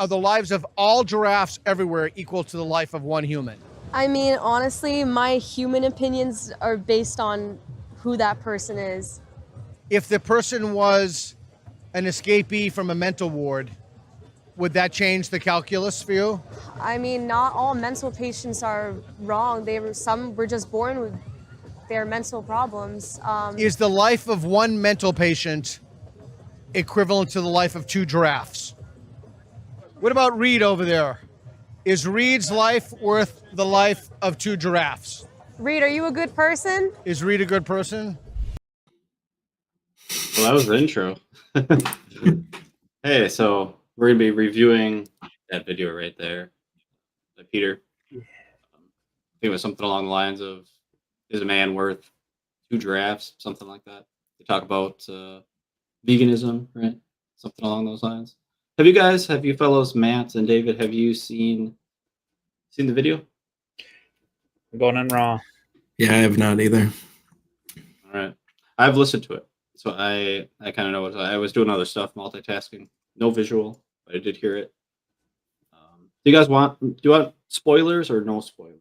are the lives of all giraffes everywhere equal to the life of one human? I mean, honestly, my human opinions are based on who that person is. If the person was an escapee from a mental ward, would that change the calculus for you? I mean, not all mental patients are wrong. Some were just born with their mental problems. Is the life of one mental patient equivalent to the life of 2 giraffes? What about Reed over there? Is Reed's life worth the life of 2 giraffes? Reed, are you a good person? Is Reed a good person? Well, that was the intro. Hey, so we're going to be reviewing that video right there by Peter. I think it was something along the lines of, is a man worth 2 giraffes? Something like that. They talk about veganism, right? Something along those lines. Have you fellows, Matt and David, have you seen the video? I'm going in raw. Yeah, I have not either. All right. I've listened to it. So I kind of know what I was doing other stuff, multitasking. No visual, but I did hear it. Do you want spoilers or no spoilers?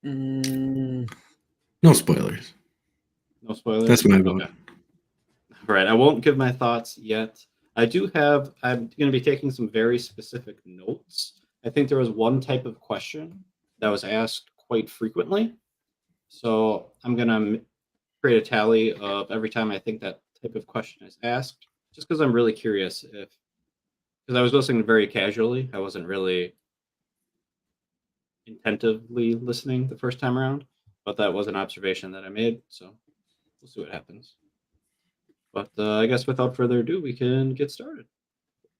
No spoilers. No spoilers? That's my vote. Okay. All right. I won't give my thoughts yet. I'm going to be taking some very specific notes. I think there was one type of question that was asked quite frequently. So I'm going to create a tally of every time I think that type of question is asked, just because I'm really curious because I was listening very casually. I wasn't really intentively listening the first time around, but that was an observation that I made. So we'll see what happens. But I guess without further ado, we can get started.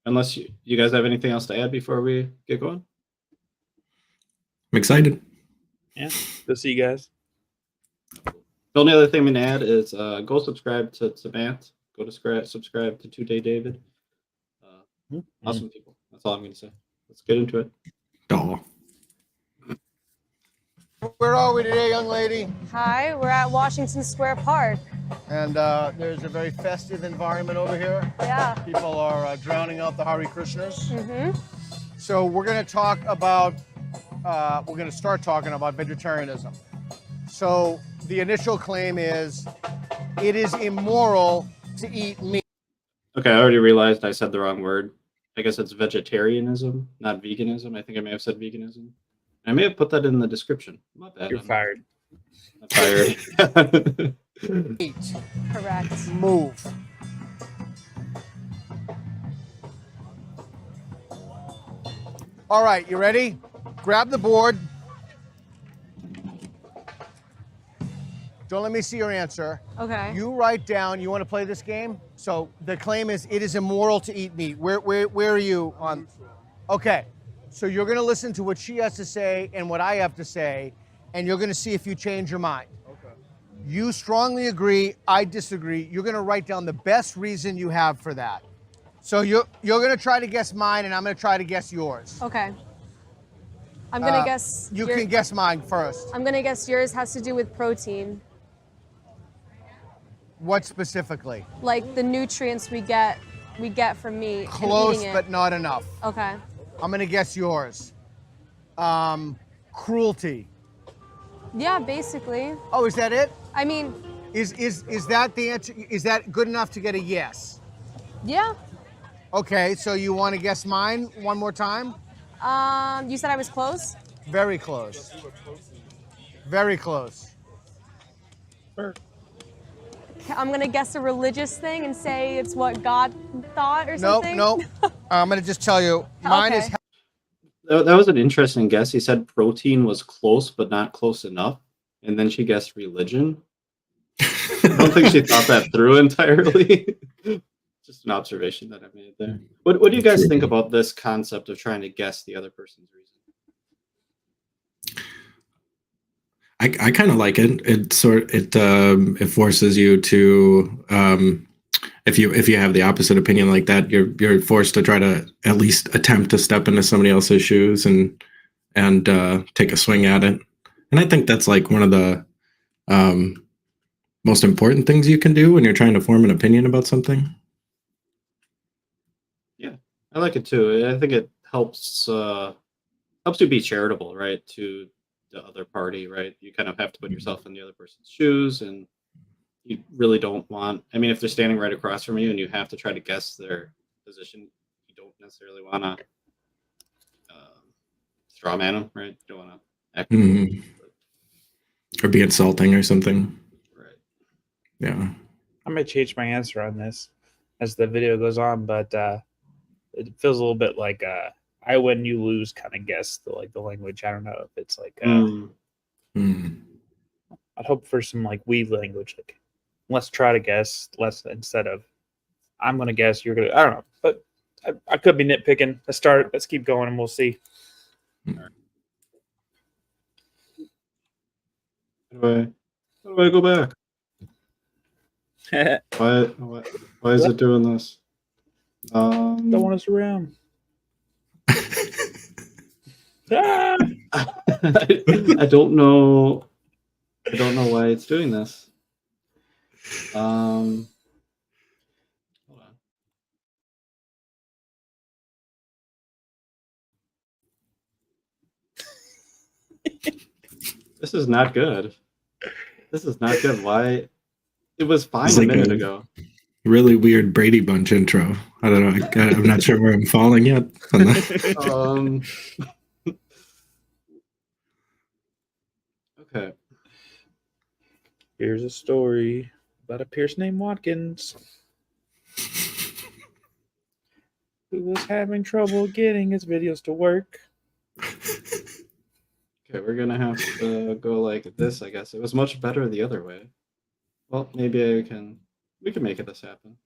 Unless you guys have anything else to add before we get going? I'm excited. Yeah, good to see you guys. The only other thing I'm going to add is go subscribe to Matt. Go to subscribe to 2 Day David. Awesome people. That's all I'm going to say. Let's get into it. Doll. Where are we today, young lady? Hi, we're at Washington Square Park. And there's a very festive environment over here. Yeah. People are drowning out the Hare Krishnas. Mm-hmm. So we're going to talk about, we're going to start talking about vegetarianism. So the initial claim is, it is immoral to eat meat. Okay, I already realized I said the wrong word. I guess it's vegetarianism, not veganism. I think I may have said veganism. I may have put that in the description. My bad. You're fired. I'm fired. Eat. Correct. Move. All right, you ready? Grab the board. Don't let me see your answer. Okay. You write down, you want to play this game? So the claim is, it is immoral to eat meat. Where are you on? Okay. So you're going to listen to what she has to say and what I have to say, and you're going to see if you change your mind. Okay. You strongly agree, I disagree. You're going to write down the best reason you have for that. So you're going to try to guess mine, and I'm going to try to guess yours. Okay. I'm going to guess... You can guess mine first. I'm going to guess yours has to do with protein. What specifically? Like the nutrients we get from meat. Close, and eating it. but not enough. Okay. I'm going to guess yours. Cruelty. Yeah, basically. Oh, is that it? I mean... Is that the answer? Is that good enough to get a yes? Yeah. Okay, so you want to guess mine one more time? You said I was close? Very close. Very close. I'm going to guess a religious thing and say it's what God thought or something? No. I'm going to just tell you. Mine Okay. is... That was an interesting guess. He said protein was close, but not close enough. And then she guessed religion. I don't think she thought that through entirely. Just an observation that I made there. What do you guys think about this concept of trying to guess the other person's reason? I kind of like it. It forces you to if you have the opposite opinion like that, you're forced to try to at least attempt to step into somebody else's shoes and take a swing at it. And I think that's like one of the most important things you can do when you're trying to form an opinion about something. Yeah, I like it too. I think it helps you be charitable, right, to the other party, right? You kind of have to put yourself in the other person's shoes, and you really don't want. I mean, if they're standing right across from you and you have to try to guess their position, you don't necessarily want to straw man them, right? You don't want to act or be insulting or something. right. Yeah. I may change my answer on this as the video goes on, but it feels a little bit like I win, you lose kind of guess the language. I don't know if it's like I'd hope for some like we language, like let's try to guess, less instead of I'm gonna guess, you're gonna. I don't know, but I could be nitpicking. Let's keep going, and we'll see. How do I go back? Why is it doing this? Don't want us around. I don't know. I don't know why it's doing this. Hold on. This is not good. This is not good. Why? It was fine a minute ago. Really weird Brady Bunch intro. I don't know. I'm not sure where I'm falling yet on that. Okay. Here's a story about a Pierce named Watkins who was having trouble getting his videos to work. Okay, we're gonna have to go like this, I guess. It was much better the other way. Well, maybe we can make this happen.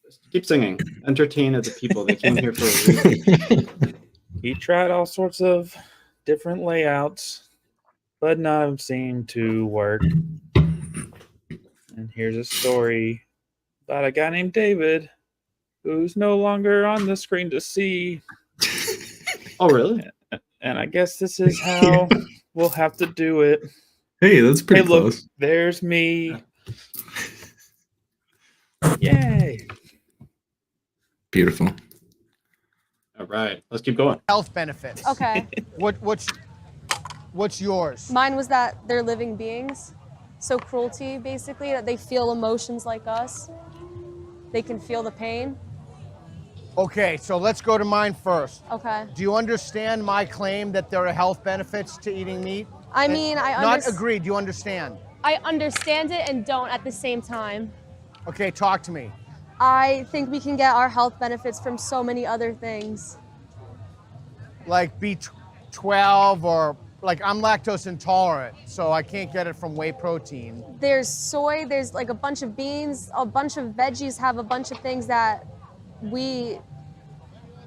Just keep singing. Entertain the people. They came here for a reason. He tried all sorts of different layouts, but none of them seemed to work. And here's a story about a guy named David who's no longer on the screen to see. Oh, really? And I guess this is how we'll have to do it. Hey, that's pretty Hey, look, close. there's me. Yay. Beautiful. All right, let's keep going. Health benefits. Okay. What's yours? Mine was that they're living beings. So cruelty, basically, that they feel emotions like us. They can feel the pain. Okay, so let's go to mine first. Okay. Do you understand my claim that there are health benefits to eating meat? I mean, Not agree, do you understand? I understand it and don't at the same time. Okay, talk to me. I think we can get our health benefits from so many other things. Like B12 or like I'm lactose intolerant, so I can't get it from whey protein. There's soy, there's like a bunch of beans, a bunch of veggies have a bunch of things that we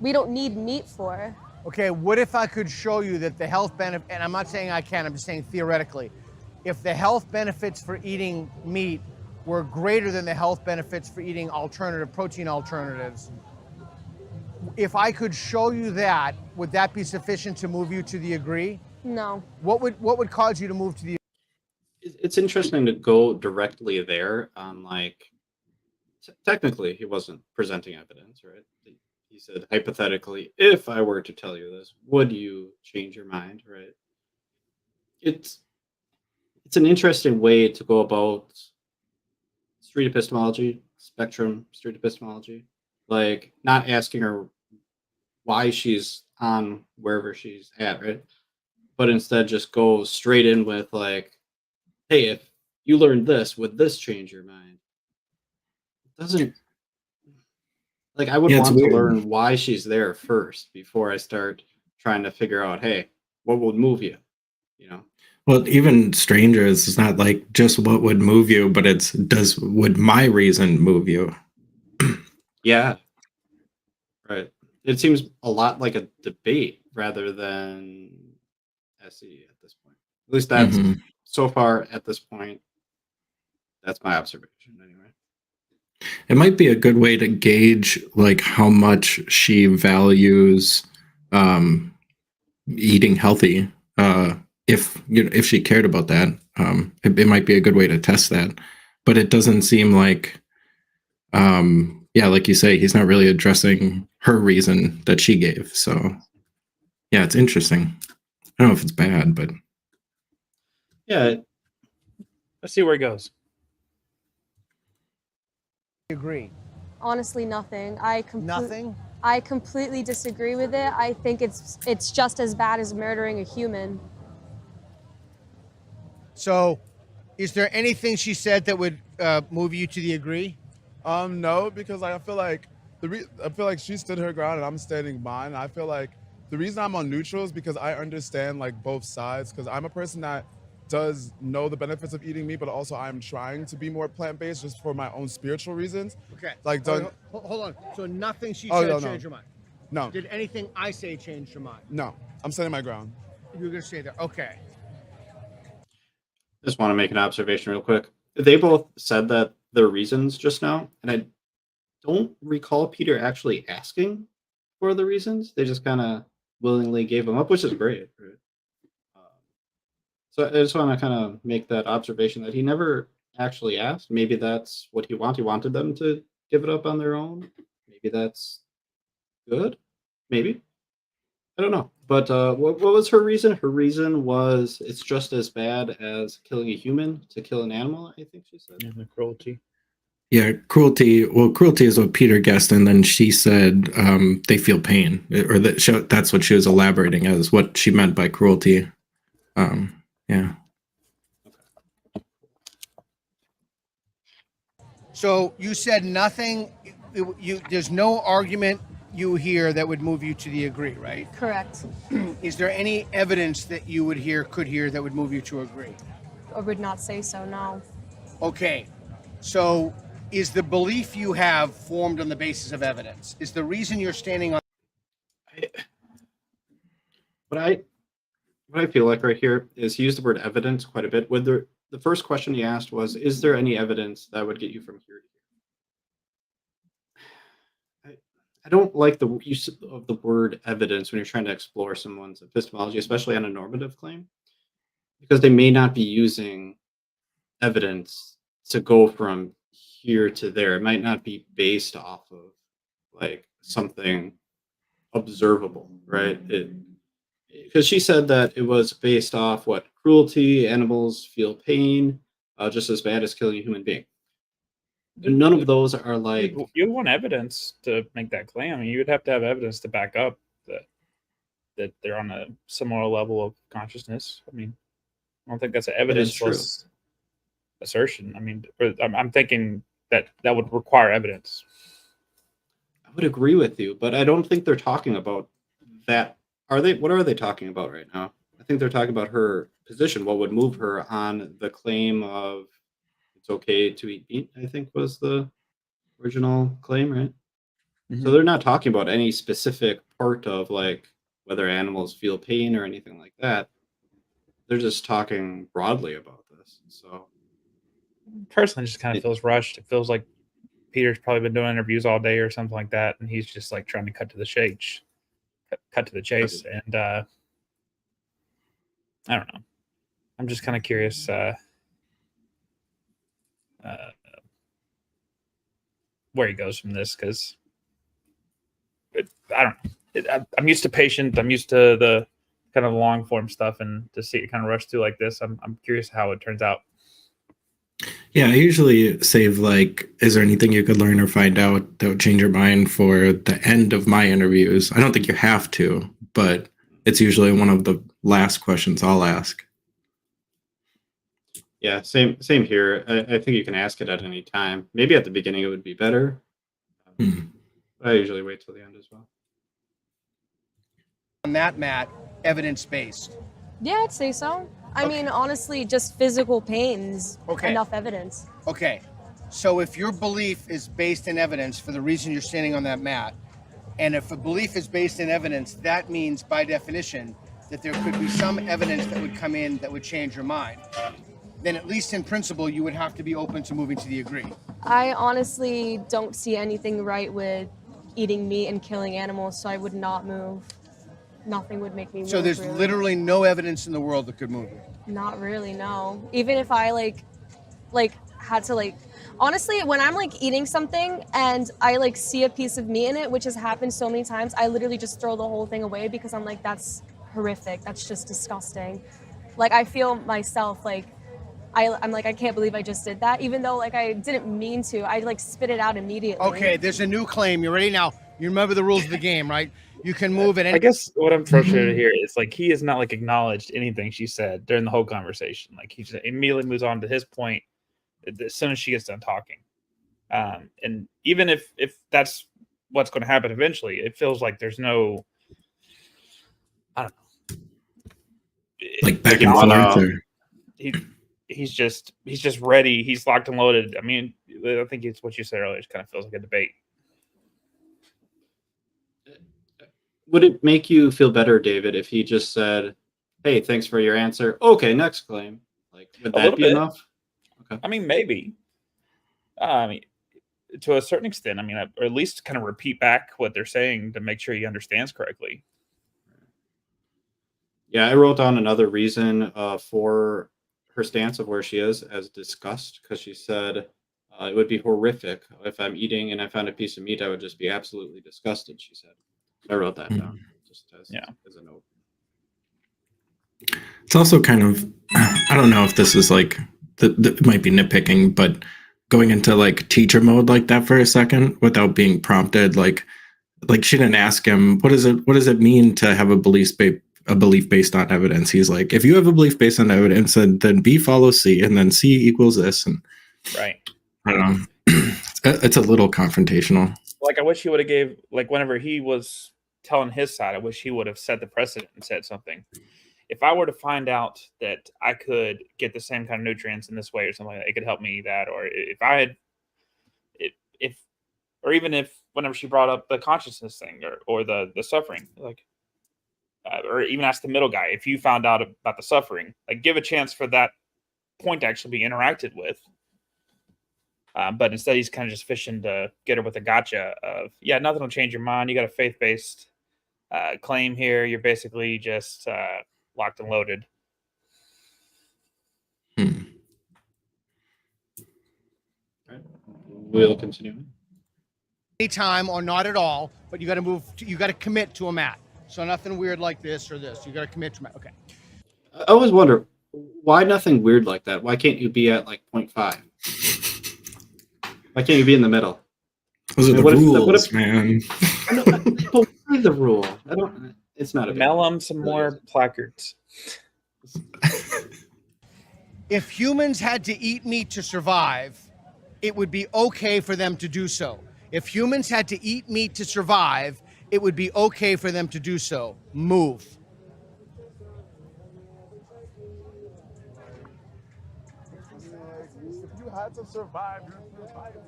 don't need meat for. Okay, what if I could show you that the health benefit, and I'm not saying I can, I'm just saying theoretically, if the health benefits for eating meat were greater than the health benefits for eating alternative protein alternatives, if I could show you that, would that be sufficient to move you to the agree? No. What would cause you to move to the? It's interesting to go directly there on like. Technically, he wasn't presenting evidence, right? He said, hypothetically, if I were to tell you this, would you change your mind, right? It's an interesting way to go about street epistemology, spectrum street epistemology, like not asking her why she's on wherever she's at, right? But instead just go straight in with like, hey, if you learned this, would this change your mind? It doesn't, like, I would want to learn why she's there first before I start trying to figure out, hey, what would move you, you know? Well, even strangers, it's not like just what would move you, but it's would my reason move you? Yeah. Right. It seems a lot like a debate rather than SE at this point. At least that's so far at this point. That's my observation anyway. It might be a good way to gauge like how much she values eating healthy. If she cared about that, it might be a good way to test that. But it doesn't seem like yeah, like you say, he's not really addressing her reason that she gave. So yeah, it's interesting. I don't know if it's bad, but Yeah, Let's see where it goes. Agree. Honestly, nothing. Nothing? I completely disagree with it. I think it's just as bad as murdering a human. So, is there anything she said that would move you to the agree? No, because I feel like I feel like she stood her ground and I'm standing mine. I feel like the reason I'm on neutral is because I understand like both sides. Because I'm a person that does know the benefits of eating meat, but also I'm trying to be more plant-based just for my own spiritual reasons. Okay. Like done. Hold on. So nothing she Oh, said no, changed your mind? No, Did anything I say change your mind? no, I'm standing my ground. You're going to stay there. Okay. just want to make an observation real quick. They both said that their reasons just now, and I don't recall Peter actually asking for the reasons. They just kind of willingly gave them up, which is great. Right? So I just want to kind of make that observation that he never actually asked. Maybe that's what he wanted. He wanted them to give it up on their own. Maybe that's good. Maybe. I don't know. But what was her reason? Her reason was it's just as bad as killing a human to kill an animal, I think she said. And the cruelty. yeah, cruelty. Well, cruelty is what Peter guessed, and then she said they feel pain, or that's what she was elaborating as what she meant by cruelty. Yeah. So you said nothing. There's no argument you hear that would move you to the agree, right? Correct. Is there any evidence that you could hear that would move you to agree? I would not say so, no. Okay. So is the belief you have formed on the basis of evidence? Is the reason you're standing on What I feel like right here is he used the word evidence quite a bit. With the first question he asked was, "Is there any evidence that would get you from here to here?" I don't like the use of the word evidence when you're trying to explore someone's epistemology, especially on a normative claim, because they may not be using evidence to go from here to there. It might not be based off of like something observable, right? Because she said that it was based off what cruelty, animals feel pain, just as bad as killing a human being. And none of those are like You want evidence to make that claim. I mean, you would have to have evidence to back up that they're on a similar level of consciousness. I mean, I don't think that's an evidence-less assertion. I mean, I'm thinking that would require evidence. I would agree with you, but I don't think they're talking about that. Are they? What are they talking about right now? I think they're talking about her position. What would move her on the claim of it's okay to eat meat? I think was the original claim, right? So they're not talking about any specific part of like whether animals feel pain or anything like that. They're just talking broadly about this. So Personally, it just kind of feels rushed. It feels like Peter's probably been doing interviews all day or something like that, and he's just like trying to cut to the chase. And I don't know. I'm just kind of curious where he goes from this, because I don't know. I'm used to patient. I'm used to the kind of long form stuff, and to see it kind of rush through like this, I'm curious how it turns out. Yeah, I usually save like, is there anything you could learn or find out that would change your mind for the end of my interviews? I don't think you have to, but it's usually one of the last questions I'll ask. yeah, same here. I think you can ask it at any time. Maybe at the beginning it would be better. But I usually wait till the end as well. on that, Matt, evidence-based? Yeah, I'd say so. I mean, honestly, just physical pain's Okay. enough evidence. Okay. So if your belief is based in evidence for the reason you're standing on that mat, and if a belief is based in evidence, that means by definition that there could be some evidence that would come in that would change your mind. Then at least in principle, you would have to be open to moving to the agree. I honestly don't see anything right with eating meat and killing animals, so I would not move. Nothing would make me move. So there's really. literally no evidence in the world that could move you. Not really, no. Even if I like like had to like, honestly, when I'm like eating something and I like see a piece of meat in it, which has happened so many times, I literally just throw the whole thing away because I'm like, that's horrific. That's just disgusting. Like I feel myself like, I'm like, I can't believe I just did that. Even though like I didn't mean to, I like spit it out immediately. Okay, there's a new claim. You ready now? You remember the rules of the game, right? You can move it. I guess what I'm frustrated here is like he has not like acknowledged anything she said during the whole conversation. Like he just immediately moves on to his point as soon as she gets done talking. And even if that's what's going to happen eventually, it feels like there's no, I don't know, like back and forth. He's just ready. He's locked and loaded. I mean, I think it's what you said earlier. It kind of feels like a debate. Would it make you feel better, David, if he just said, "Hey, thanks for your answer. Okay, next claim." Like, would that be enough? Okay. I mean, maybe. I mean, to a certain extent. I mean, or at least kind of repeat back what they're saying to make sure he understands correctly. Yeah, I wrote down another reason for her stance of where she is as disgust, because she said it would be horrific if I'm eating and I found a piece of meat. I would just be absolutely disgusted, she said. I wrote that down just as a note. It's also kind of, I don't know if this is like, it might be nitpicking, but going into like teacher mode like that for a second without being prompted, like she didn't ask him, what does it mean to have a belief based on evidence? He's like, if you have a belief based on evidence, then B follows C, and then C equals this. And right. I don't know. It's a little confrontational. Like I wish he would have gave, like whenever he was telling his side, I wish he would have set the precedent and said something. If I were to find out that I could get the same kind of nutrients in this way or something like that, it could help me that. Or if I had, or even if whenever she brought up the consciousness thing or the suffering, like, or even ask the middle guy, if you found out about the suffering, like give a chance for that point to actually be interacted with. But instead he's kind of just fishing to get her with a gotcha of, yeah, nothing will change your mind. You got a faith-based claim here. You're basically just locked and loaded. All right. We'll continue. Anytime or not at all, but you got to move. You got to commit to a mat. So nothing weird like this or this. You got to commit to mat. Okay. I always wonder why nothing weird like that. Why can't you be at like 0.5? Why can't you be in the middle? Those are the rules, man. What is the rule? It's not a mail them some more placards. If humans had to eat meat to survive, it would be okay for them to do so. If humans had to eat meat to survive, it would be okay for them to do so. Move. If you had to survive, you're surviving.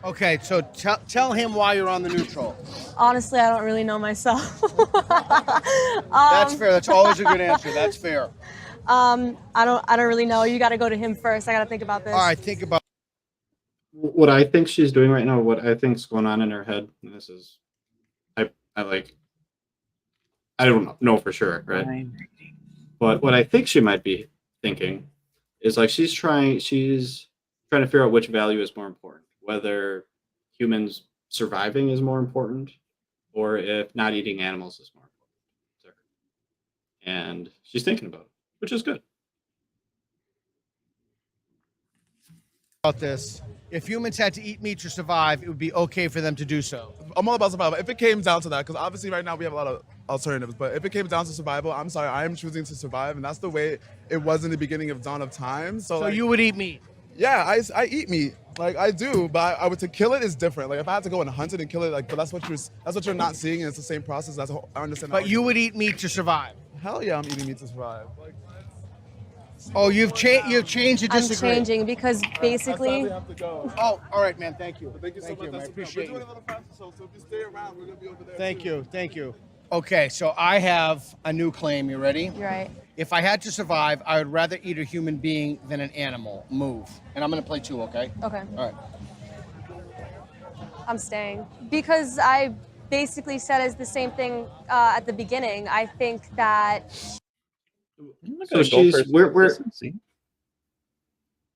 Okay, so tell him why you're on the neutral. Honestly, I don't really know myself. That's fair. That's always a good answer. That's fair. I don't really know. You got to go to him first. I got to think about this. All right, think about what I think she's doing right now. What I think's going on in her head. And this is, I don't know for sure, right? But what I think she might be thinking is like she's trying to figure out which value is more important, whether humans surviving is more important or if not eating animals is more important. And she's thinking about it, which is good. about this. If humans had to eat meat to survive, it would be okay for them to do so. I'm all about survival. If it came down to that, because obviously right now we have a lot of alternatives, but if it came down to survival, I'm sorry, I am choosing to survive, and that's the way it was in the beginning of Dawn of Time. So like, you would eat meat? Yeah, I eat meat, like I do, but I would to kill it is different. Like if I had to go and hunt it and kill it, like, but that's what you're not seeing, and it's the same process. That's I understand. But you would eat meat to survive? Hell yeah, I'm eating meat to survive. Like, oh, you've changed to disagree. I'm changing because basically. Have to go. Oh, all right, man. Thank you. Thank you so much. I appreciate We're you. doing another fashion show, so if you stay around, we're gonna be over there. Thank you. Okay, so I have a new claim. You ready? You're right. If I had to survive, I would rather eat a human being than an animal. Move. And I'm gonna play two. Okay. Okay. All right. I'm staying because I basically said as the same thing at the beginning. I think that I'm not So gonna go for we're consistency.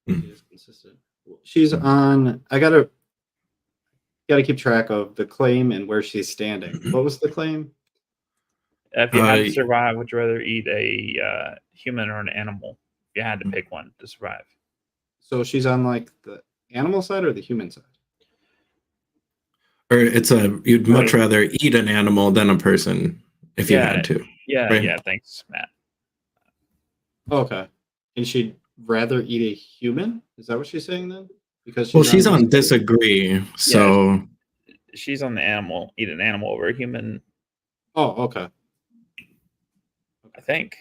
she is consistent. She's on. I gotta keep track of the claim and where she's standing. What was the claim? If you had Uh, to survive, would you rather eat a human or an animal? If you had to pick one to survive. So she's on like the animal side or the human side? or you'd much rather eat an animal than a person if you had to. Yeah, right? yeah. Thanks, Matt. Okay. And she'd rather eat a human? Is that what she's saying then? Because She's on disagree. So She's on the animal. Eat an animal over a human. Oh, okay. I think.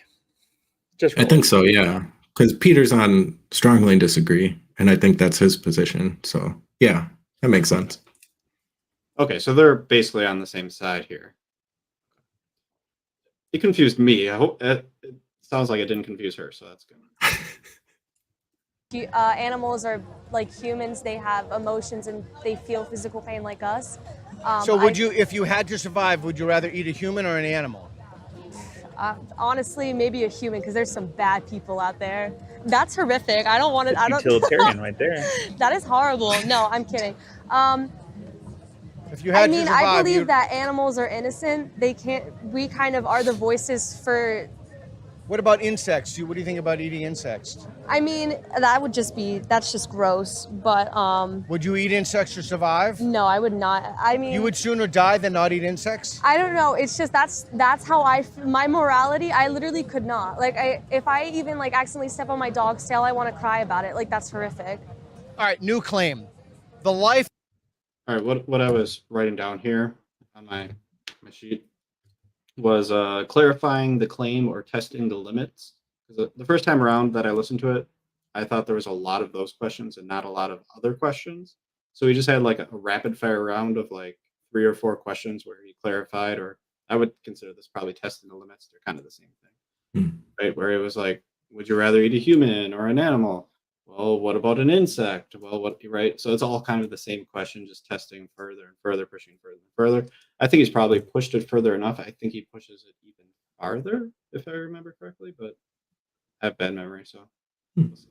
Just I think so, yeah. Because Peter's on strongly disagree, and I think that's his position. So yeah, that makes sense. Okay, so they're basically on the same side here. It confused me. I hope it sounds like it didn't confuse her, so that's good. Animals are like humans. They have emotions and they feel physical pain like us. So would you, if you had to survive, would you rather eat a human or an animal? Honestly, maybe a human, because there's some bad people out there. That's horrific. I don't want to. I don't. Utilitarian right there. That is horrible. No, I'm kidding. If you had I mean, to survive, I believe that animals are innocent. They can't. We kind of are the voices for. What about insects? What do you think about eating insects? I mean, that would just be. That's just gross. But Would you eat insects to survive? no, I would not. I mean, You would sooner die than not eat insects? I don't know. It's just that's how my morality. I literally could not. Like, if I even like accidentally step on my dog's tail, I want to cry about it. Like, that's horrific. All right, new claim. The life. All right, what I was writing down here on my sheet was clarifying the claim or testing the limits. Because the first time around that I listened to it, I thought there was a lot of those questions and not a lot of other questions. So we just had like a rapid fire round of like 3 or 4 questions where he clarified, or I would consider this probably testing the limits. They're kind of the same thing, right? Where it was like, would you rather eat a human or an animal? Well, what about an insect? Well, what, right? So it's all kind of the same question, just testing further and further, pushing further and further. I think he's probably pushed it further enough. I think he pushes it even farther, if I remember correctly, but I have bad memory, so we'll see.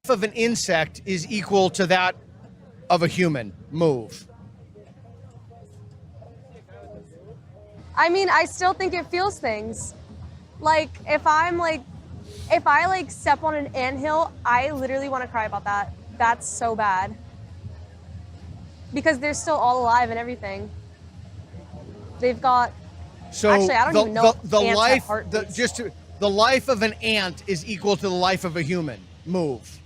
Of an insect is equal to that of a human. Move. I mean, I still think it feels things. Like, if I like step on an anthill, I literally want to cry about that. That's so bad. Because they're still all alive and everything. They've got. So Actually, I don't even know if the ants have life, heartbeats. the life of an ant is equal to the life of a human. Move.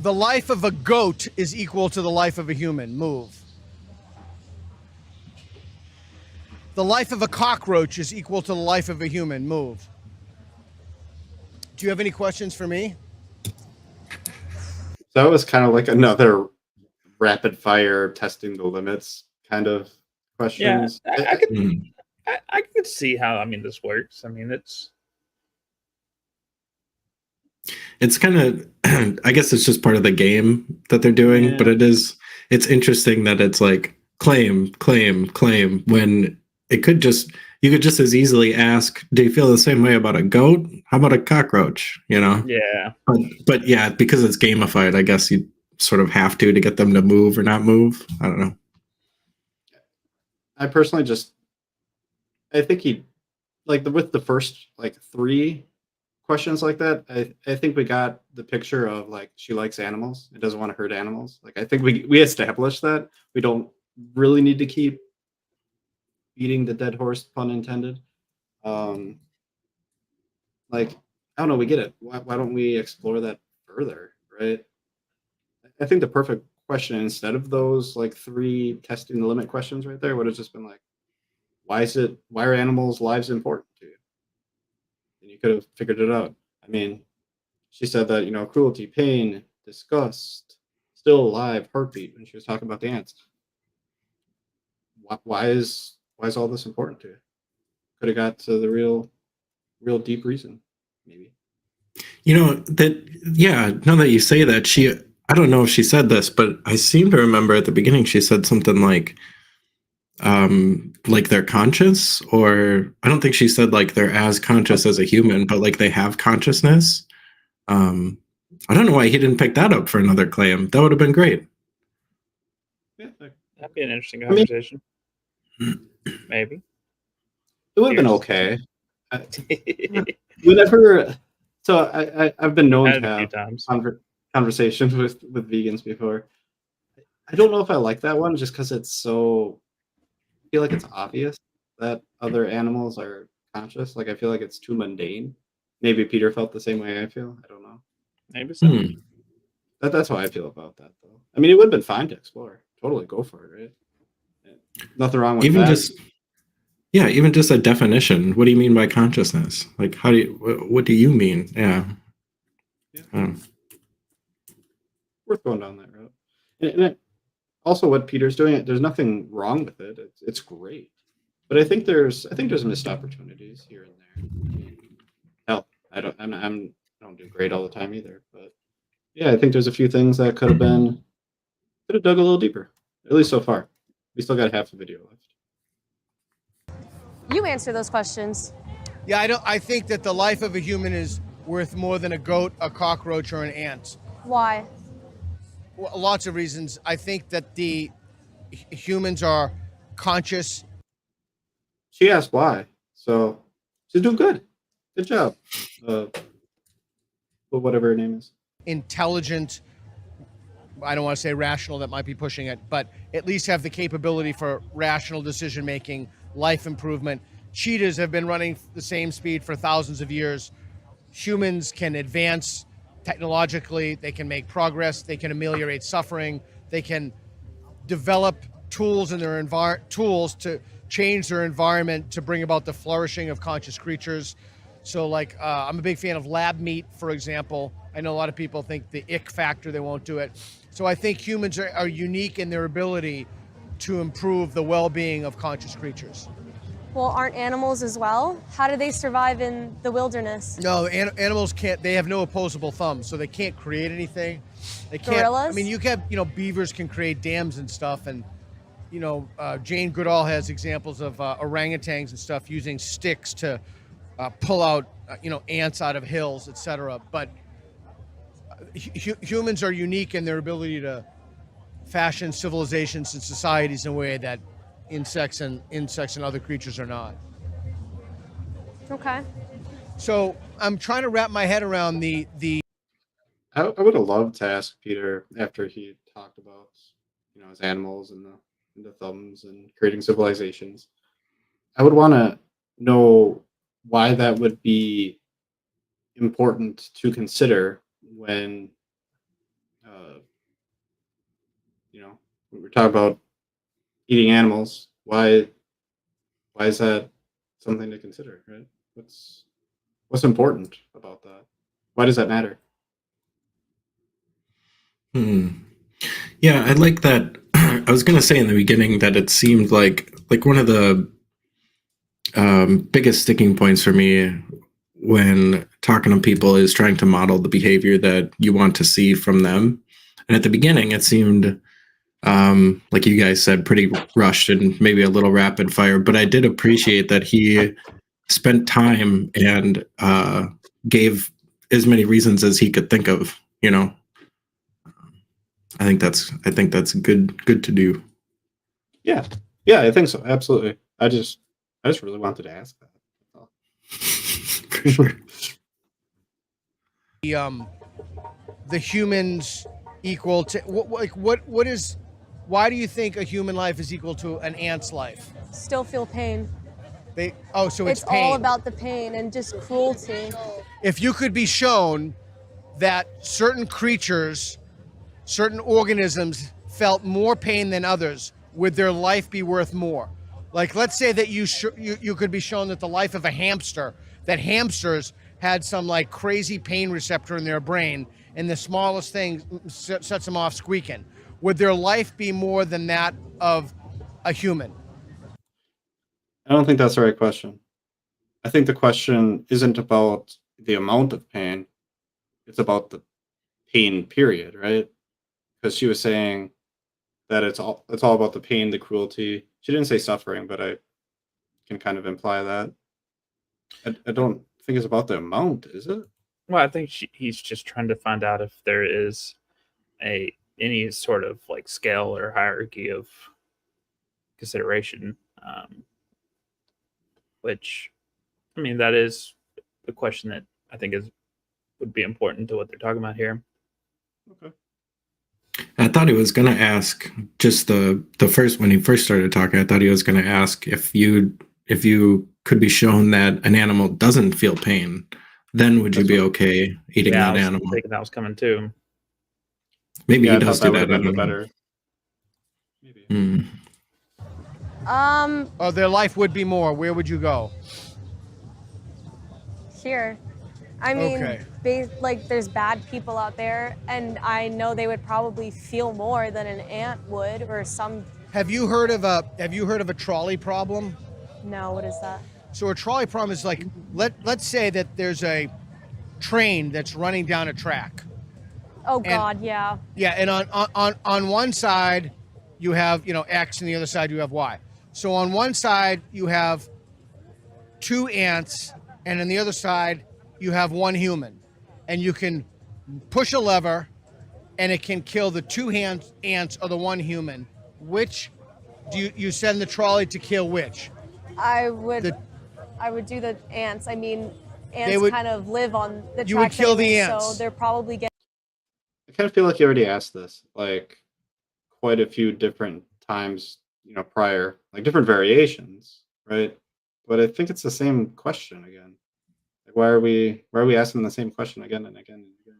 The life of a goat is equal to the life of a human. Move. The life of a cockroach is equal to the life of a human. Move. Do you have any questions for me? That was kind of like another rapid fire testing the limits kind of questions. Yeah, I could see how this works. I mean, It's kind of, I guess it's just part of the game that they're doing, but it's interesting that it's like claim, when you could just as easily ask, do you feel the same way about a goat? How about a cockroach? Yeah. But yeah, because it's gamified, I guess you sort of have to get them to move or not move. I don't know. I personally I think he, with the first 3 questions like that, I think we got the picture of she likes animals and doesn't want to hurt animals. I think we established that. We don't really need to keep beating the dead horse, pun intended. I don't know, we get it. Why don't we explore that further, right? I think the perfect question instead of those 3 testing the limit questions right there would have just been why are animals' lives important to you? And you could have figured it out. I mean, she said that, cruelty, pain, disgust, still alive, heartbeat, when she was talking about the ants. Why is all this important to you? Could have got to the real deep reason, maybe. Now that you say that, I don't know if she said this, but I seem to remember at the beginning she said something like they're conscious, or I don't think she said like they're as conscious as a human, but like they have consciousness. I don't know why he didn't pick that up for another claim. That would have been great. Yeah, That'd be an interesting conversation. Maybe. it would have been okay. Whenever, so I've been known Had to it a few have times. conversations with vegans before. I don't know if I like that one just because it's so. I feel like it's obvious that other animals are conscious. Like I feel like it's too mundane. Maybe Peter felt the same way I feel. I don't know. Maybe so. That's how I feel about that, though. I mean, it would have been fine to explore. Totally go for it, right? Yeah. Nothing wrong with Even that. even just a definition. What do you mean by consciousness? Like, what do you mean? Yeah. Worth going down that road. And also, what Peter's doing, there's nothing wrong with it. It's great, but I think there's missed opportunities here and there. I mean, hell, I don't do great all the time either, but yeah, I think there's a few things that could have dug a little deeper. At least so far. We still got half the video left. You answer those questions. Yeah, I think that the life of a human is worth more than a goat, a cockroach, or an ant. Why? Well, lots of reasons. I think that the humans are conscious. She asked why, so she's doing good. Good job. Whatever her name is. Intelligent. I don't want to say rational, that might be pushing it, but at least have the capability for rational decision making, life improvement. Cheetahs have been running the same speed for thousands of years. Humans can advance technologically, they can make progress, they can ameliorate suffering, they can develop tools in their tools to change their environment to bring about the flourishing of conscious creatures. So like, I'm a big fan of lab meat, for example. I know a lot of people think the ick factor, they won't do it. So I think humans are unique in their ability to improve the well-being of conscious creatures. Well, aren't animals as well? How do they survive in the wilderness? No, animals can't, they have no opposable thumbs, so they can't create anything. They can't, Gorillas? I mean, you have, beavers can create dams and stuff, and, Jane Goodall has examples of orangutans and stuff using sticks to pull out, ants out of hills, etc. But humans are unique in their ability to fashion civilizations and societies in a way that insects and other creatures are not. Okay. So I'm trying to wrap my head around the I would have loved to ask Peter after he talked about, his animals and the thumbs and creating civilizations. I would want to know why that would be important to consider when, when we're talking about eating animals. Why is that something to consider, right? What's important about that? Why does that matter? Yeah, I like that. I was going to say in the beginning that it seemed like one of the biggest sticking points for me when talking to people is trying to model the behavior that you want to see from them. And at the beginning, it seemed, like you guys said, pretty rushed and maybe a little rapid fire. But I did appreciate that he spent time and gave as many reasons as he could think of. I think that's good to do. Yeah, I think so. Absolutely. I just really wanted to ask that. For sure. The humans equal to what is? Why do you think a human life is equal to an ant's life? Still feel pain. So it's pain. All about the pain and just cruelty. If you could be shown that certain creatures, certain organisms felt more pain than others, would their life be worth more? Like, let's say that you could be shown that the life of a hamster, that hamsters had some like crazy pain receptor in their brain, and the smallest thing sets them off squeaking. Would their life be more than that of a human? I don't think that's the right question. I think the question isn't about the amount of pain. It's about the pain period, right? because she was saying that it's all about the pain, the cruelty. She didn't say suffering, but I can kind of imply that. I don't think it's about the amount, is it? Well, I think he's just trying to find out if there is any sort of like scale or hierarchy of consideration, which, I mean, that is the question that I think would be important to what they're talking about here. Okay. I thought he was going to ask just the first, when he first started talking, I thought he was going to ask if you could be shown that an animal doesn't feel pain, then would you be okay eating that animal? I was thinking that was coming too. Maybe Yeah, he does do that. Been the better. Maybe. Oh, their life would be more. Where would you go? Here. I mean, Okay. like there's bad people out there, and I know they would probably feel more than an ant would, or some. Have you heard of a trolley problem? No, what is that? So a trolley problem is like, let's say that there's a train that's running down a track. Oh God, yeah. Yeah, and on one side you have, X, and the other side you have Y. So on one side you have 2 ants, and on the other side you have 1 human, and you can push a lever and it can kill the 2 ants or the 1 human. Which do you send the trolley to kill? Which? I would do the ants. I mean, ants kind of live on the track. You would kill the anyway, ants. so they're probably getting. I kind of feel like you already asked this, like quite a few different times, prior, like different variations, right? But I think it's the same question again. Like, why are we asking the same question again and again and again?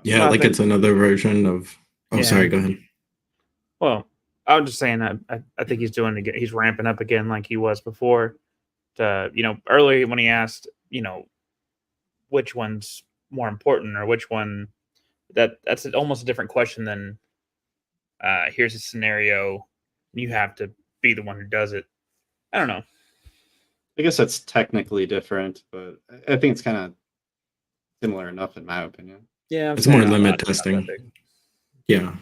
Yeah, like it's another version of. Oh, Yeah. Sorry. Go ahead. Well, I was just saying that I think he's ramping up again like he was before. Early when he asked, which one's more important or which one, that's almost a different question than here's a scenario, you have to be the one who does it. I don't know. I guess that's technically different, but I think it's kind of similar enough in my opinion. Yeah, it's more limit testing. Yeah.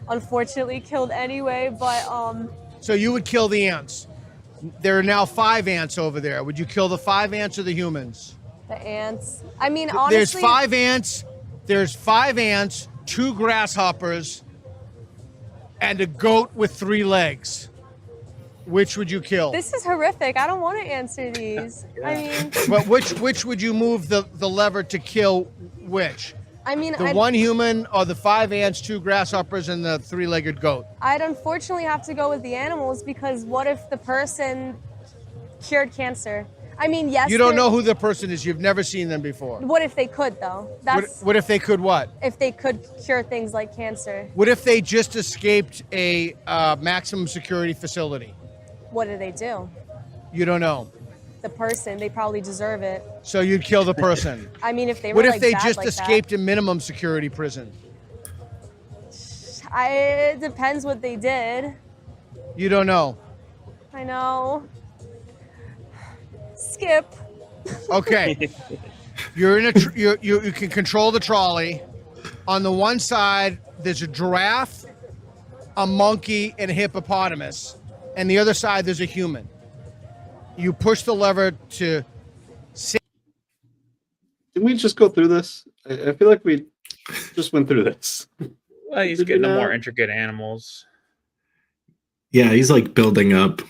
Unfortunately killed anyway, but So you would kill the ants. There are now 5 ants over there. Would you kill the 5 ants or the humans? the ants. I mean, honestly, There's 5 ants. There's 5 ants, 2 grasshoppers, and a goat with 3 legs. Which would you kill? This is horrific. I don't want to answer these. I mean, But which would you move the lever to kill? Which? The 1 human or the 5 ants, 2 grasshoppers, and the 3-legged goat? I'd unfortunately have to go with the animals, because what if the person cured cancer? I mean, yes. You don't know who the person is. You've never seen them before. What if they could, though? What if they could what? If they could cure things like cancer. What if they just escaped a maximum security facility? What do they do? You don't know. The person, they probably deserve it. So you'd kill the person. I mean, if they were What if like they bad just like escaped a minimum security prison? It depends what they did. You don't know. I know. Skip. Okay. You're in you can control the trolley. On the one side, there's a giraffe, a monkey, and a hippopotamus. And the other side, there's a human. You push the lever to. Didn't we just go through this? I feel like we just went through this. Well, he's getting the more intricate animals. Yeah, he's like building up.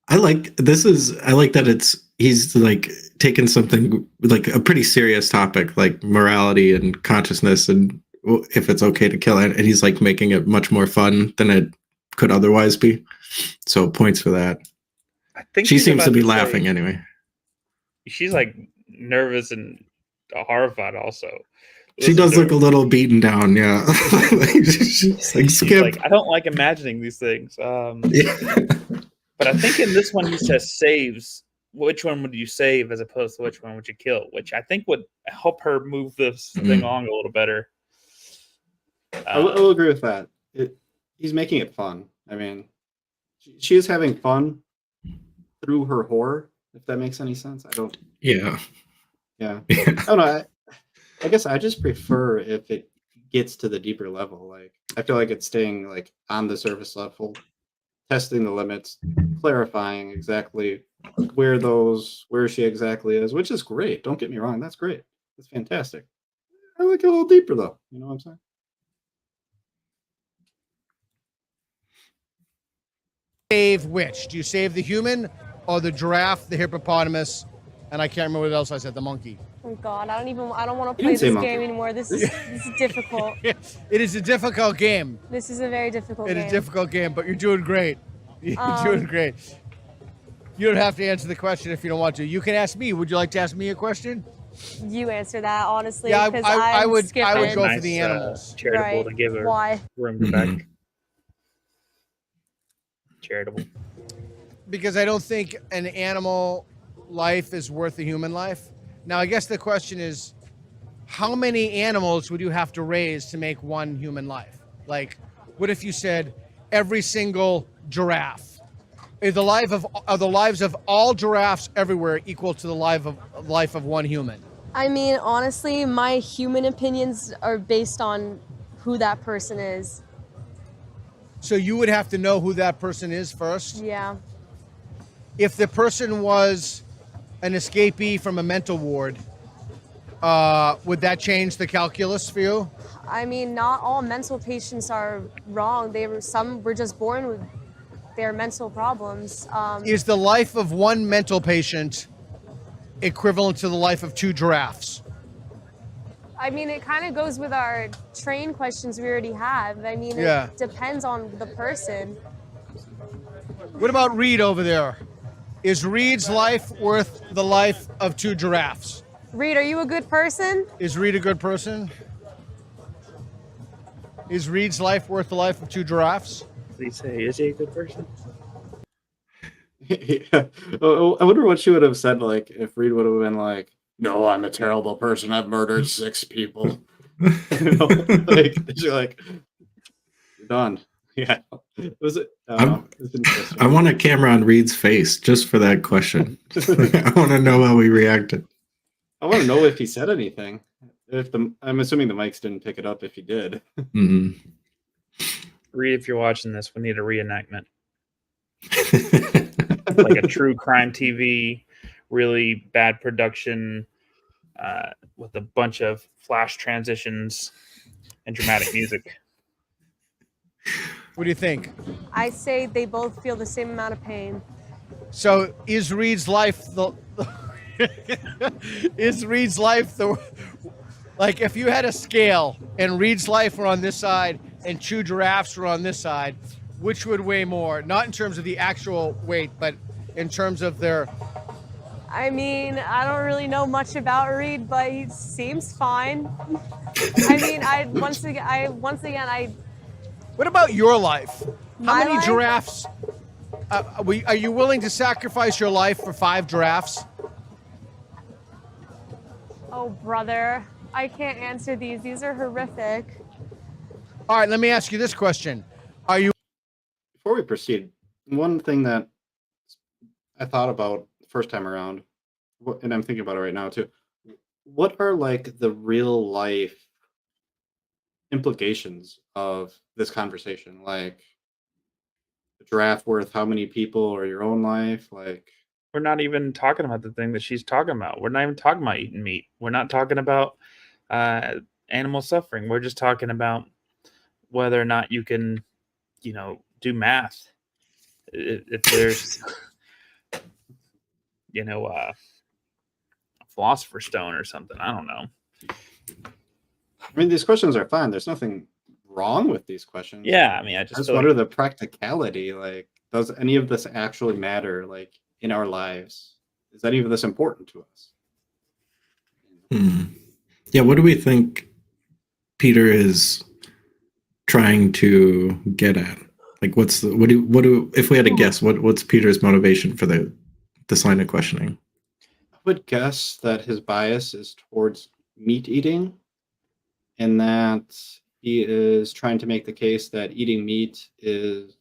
I like that he's like taking something like a pretty serious topic like morality and consciousness and if it's okay to kill it, and he's like making it much more fun than it could otherwise be. So points for that. I think she seems to be laughing anyway. She's like nervous and horrified also. She does look a little beaten down, yeah. She's like, Skip. Like, I don't like imagining these things. Yeah. But I think in this one he says saves. Which one would you save as opposed to which one would you kill? Which I think would help her move this thing along a little better. I will agree with that. He's making it fun. I mean, she is having fun through her horror, if that makes any sense. I don't. Yeah. Yeah. I don't know. I guess I just prefer if it gets to the deeper level. Like I feel like it's staying like on the surface level, testing the limits, clarifying exactly where she exactly is, which is great. Don't get me wrong, that's great. That's fantastic. I like it a little deeper though. You know what I'm saying? Save which? Do you save the human or the giraffe, the hippopotamus, and I can't remember what else I said, the monkey? Oh God, I don't want to You play didn't say this monkey. game anymore. This is difficult. It is a difficult game. This is a very difficult It game. is a difficult game, but you're doing great. You're doing great. You don't have to answer the question if you don't want to. You can ask me. Would you like to ask me a question? You answer that honestly. Yeah, because I would skipping. go for the animals. Charitable Right. to give her Why? room to back. Charitable. Because I don't think an animal life is worth a human life. Now, I guess the question is, how many animals would you have to raise to make one human life? Like, what if you said every single giraffe? Are the lives of all giraffes everywhere equal to the life of one human? I mean, honestly, my human opinions are based on who that person is. So you would have to know who that person is first. Yeah. If the person was an escapee from a mental ward, would that change the calculus for you? I mean, not all mental patients are wrong. Some were just born with their mental problems. Is the life of one mental patient equivalent to the life of two giraffes? I mean, it kind of goes with our train questions we already have. I mean, Yeah. It depends on the person. What about Reed over there? Is Reed's life worth the life of two giraffes? Reed, are you a good person? Is Reed a good person? Is Reed's life worth the life of two giraffes? Did he say, is he a good person? Yeah. Oh, I wonder what she would have said, like, if Reed would have been like, "No, I'm a terrible person. I've murdered 6 people." You know, like, she's like, "You're done." Yeah. Was it? It's interesting. I want a camera on Reed's face just for that question. I want to know how we reacted. I want to know if he said anything. I'm assuming the mics didn't pick it up if he did. Mhm. Reed, if you're watching this, we need a reenactment. Like a true crime TV, really bad production, with a bunch of flash transitions and dramatic music. What do you think? I say they both feel the same amount of pain. So is Reed's life the like if you had a scale and Reed's life were on this side and two giraffes were on this side, which would weigh more? Not in terms of the actual weight, but in terms of their. I mean, I don't really know much about Reed, but he seems fine. I mean, once again, What about your life? How My many life? giraffes? Are you willing to sacrifice your life for 5 giraffes? oh brother, I can't answer these. These are horrific. All right, let me ask you this question. Are you Before we proceed, one thing that I thought about the first time around, and I'm thinking about it right now too. What are like the real life implications of this conversation? Like, a giraffe worth how many people, or your own life? Like, We're not even talking about the thing that she's talking about. We're not even talking about eating meat. We're not talking about animal suffering. We're just talking about whether or not you can, do math. If there's, a philosopher's stone or something. I don't know. I mean, these questions are fine. There's nothing wrong with these questions. Yeah, I mean, I I just just feel wonder like the practicality. Like, does any of this actually matter? Like, in our lives, is any of this important to us? Yeah, what do we think Peter is trying to get at? Like, what do if we had to guess, what's Peter's motivation for this line of questioning? I would guess that his bias is towards meat eating, and that he is trying to make the case that eating meat is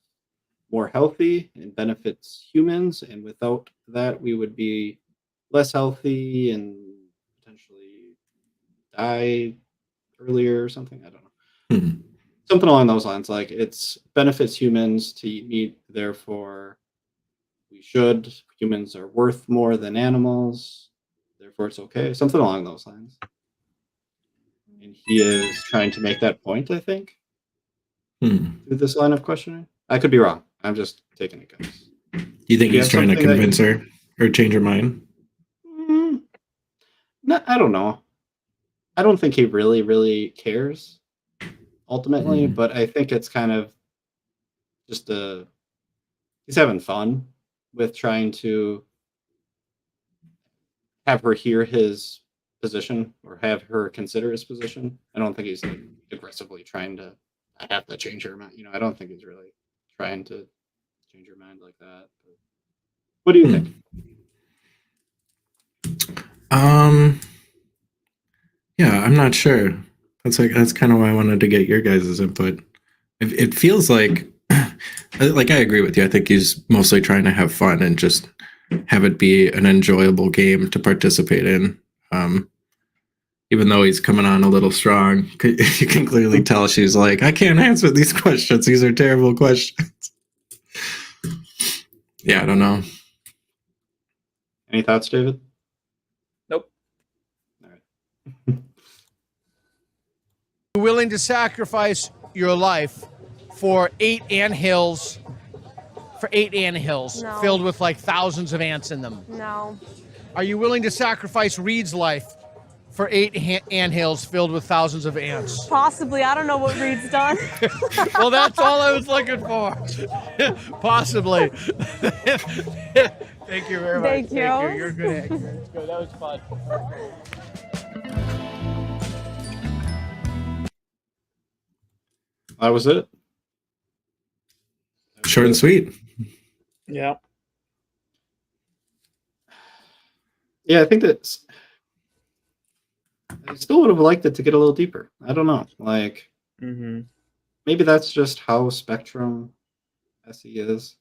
more healthy and benefits humans, and without that, we would be less healthy and potentially die earlier or something. I don't know. Hmm. Something along those lines. Like it's benefits humans to eat meat, therefore we should. Humans are worth more than animals, therefore it's okay. Something along those lines. And he is trying to make that point, I think, through this line of questioning. I could be wrong. I'm just taking a guess. Do you think You he's have trying to something that convince her or change her mind? No, I don't know. I don't think he really cares ultimately, but I think it's kind of just he's having fun with trying to have her hear his position or have her consider his position. I don't think he's like aggressively trying to I have to change her mind. I don't think he's really trying to change her mind like that. But what do you think? Yeah, I'm not sure. That's kind of why I wanted to get your guys' input. It feels like I agree with you. I think he's mostly trying to have fun and just have it be an enjoyable game to participate in. Even though he's coming on a little strong, you can clearly tell she's like, I can't answer these questions. These are terrible questions. Yeah, I don't know. Any thoughts, David? Nope. All right. You're willing to sacrifice your life for 8 anthills, No. filled with like thousands of ants in them? No. Are you willing to sacrifice Reed's life for 8 anthills filled with thousands of ants? Possibly. I don't know what Reed's done. Well, that's all I was looking for. Possibly. Thank you very much. Thank you. You're a good actor. It's good. That was fun. That was it. Short and sweet. Yeah. Yeah, I think that I still would have liked it to get a little deeper. I don't know. Like, maybe that's just how Spectrum SE is.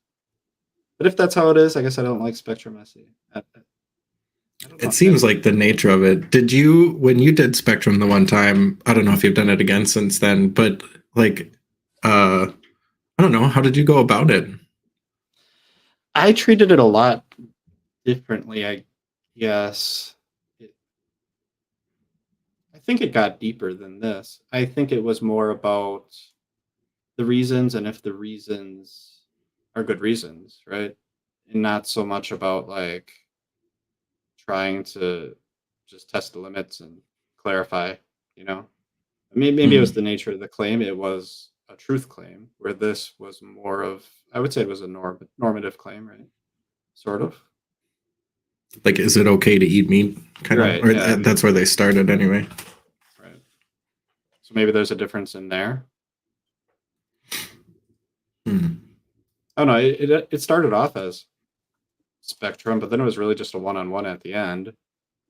But if that's how it is, I guess I don't like Spectrum SE. I don't know. It seems like the nature of it. Did you, when you did Spectrum the one time, I don't know if you've done it again since then, but like, I don't know, how did you go about it? I treated it a lot differently, I guess. I think it got deeper than this. I think it was more about the reasons and if the reasons are good reasons, right? And not so much about like trying to just test the limits and clarify, Maybe it was the nature of the claim. It was a truth claim, where this was more of, I would say it was a normative claim, right? Sort of. Like, is it okay to eat meat? Right, Or yeah. that's where they started anyway. Right. So maybe there's a difference in there. Oh no, it started off as Spectrum, but then it was really just a one-on-one at the end.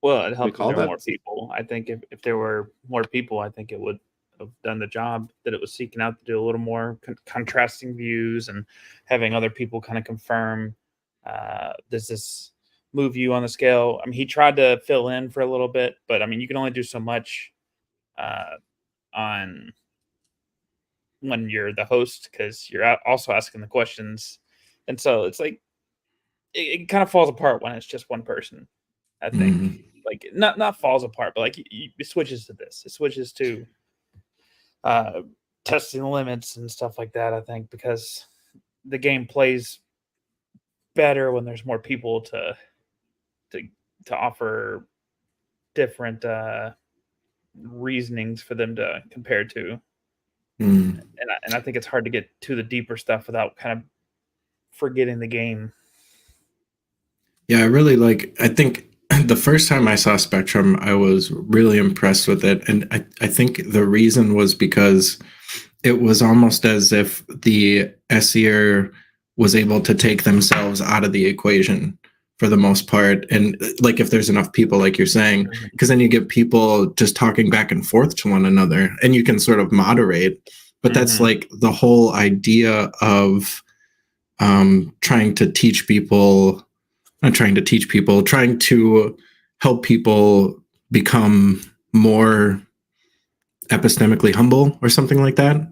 Well, it helped if call there were that- more people. I think if there were more people, I think it would have done the job that it was seeking out to do, a little more contrasting views and having other people kind of confirm, does this move you on the scale? I mean, he tried to fill in for a little bit, but I mean, you can only do so much on when you're the host, because you're also asking the questions. And so it's like, it kind of falls apart when it's just one person, I think. Like not falls apart, but like it switches to this. It switches to testing the limits and stuff like that, I think, because the game plays better when there's more people to offer different reasonings for them to compare to. And I think it's hard to get to the deeper stuff without kind of forgetting the game. Yeah, I think the first time I saw Spectrum, I was really impressed with it. And I think the reason was because it was almost as if the SEer was able to take themselves out of the equation for the most part. And like, if there's enough people, like you're saying, because then you get people just talking back and forth to one another and you can sort of moderate. But that's like the whole idea of trying to help people become more epistemically humble or something like that.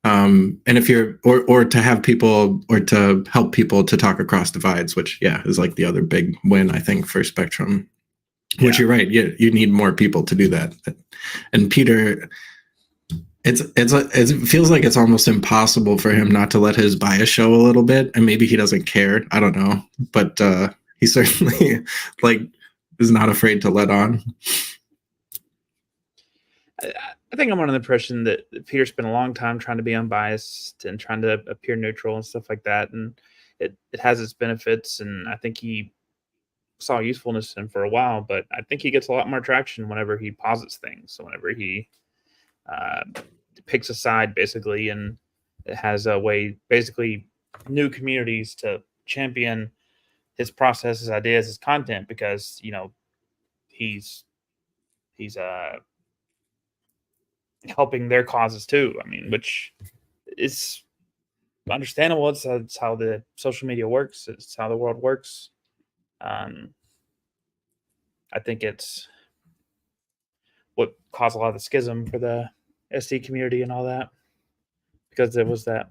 And if you're, or to have people, or to help people to talk across divides, which is like the other big win, I think, for Spectrum. Which you're right, you need more people to do that. And Peter, it feels like it's almost impossible for him not to let his bias show a little bit, and maybe he doesn't care. I don't know, but he certainly like is not afraid to let on. I think I'm under the impression that Peter spent a long time trying to be unbiased and trying to appear neutral and stuff like that, and it has its benefits, and I think he saw usefulness in for a while, but I think he gets a lot more traction whenever he posits things. So whenever he picks a side, basically, and it has a way, basically, new communities to champion his process, his ideas, his content, because he's helping their causes too. I mean, which is understandable. It's how the social media works. It's how the world works. I think it's what caused a lot of the schism for the SC community and all that, because there was that: